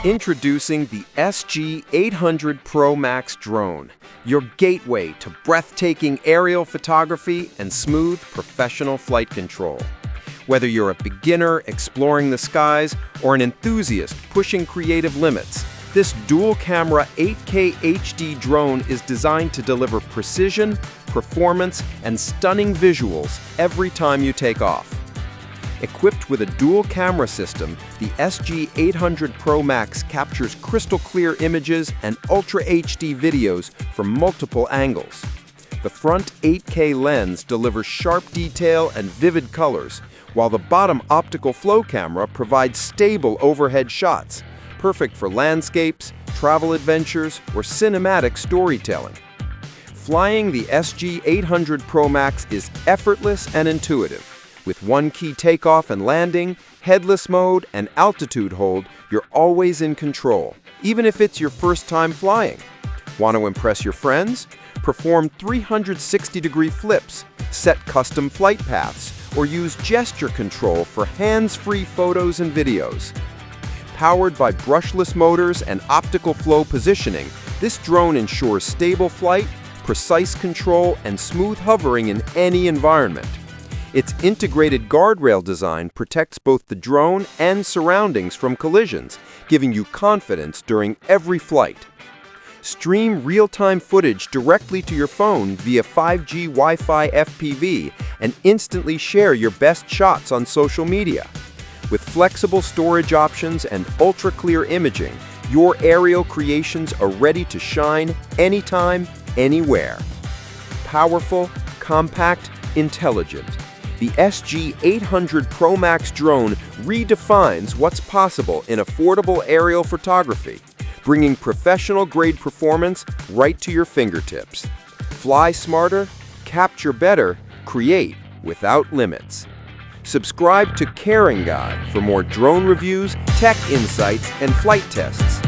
Introducing the SG800 PRO Max Drone, your gateway to breathtaking aerial photography and smooth professional flight control. Whether you're a beginner exploring the skies or an enthusiast pushing creative limits, this dual-camera 8K HD drone is designed to deliver precision, performance, and stunning visuals every time you take off. Equipped with a dual camera system, the SG800 PRO Max captures crystal clear images and Ultra HD videos from multiple angles. The front 8K lens delivers sharp detail and vivid colors, while the bottom optical flow camera provides stable overhead shots, perfect for landscapes, travel adventures, or cinematic storytelling. Flying the SG800 PRO Max is effortless and intuitive. With one-key takeoff and landing, headless mode, and altitude hold, you're always in control, even if it's your first time flying. Want to impress your friends? Perform 360-degree flips, set custom flight paths, or use gesture control for hands-free photos and videos. Powered by brushless motors and optical flow positioning, this drone ensures stable flight, precise control, and smooth hovering in any environment. Its integrated guardrail design protects both the drone and surroundings from collisions, giving you confidence during every flight. Stream real-time footage directly to your phone via 5G Wi-Fi FPV and instantly share your best shots on social media. With flexible storage options and ultra-clear imaging, your aerial creations are ready to shine anytime, anywhere. Powerful, compact, intelligent. The SG800 PRO Max drone redefines what's possible in affordable aerial photography, bringing professional-grade performance right to your fingertips. Fly smarter, capture better, create without limits. Subscribe to Caring Guy for more drone reviews, tech insights, and flight tests.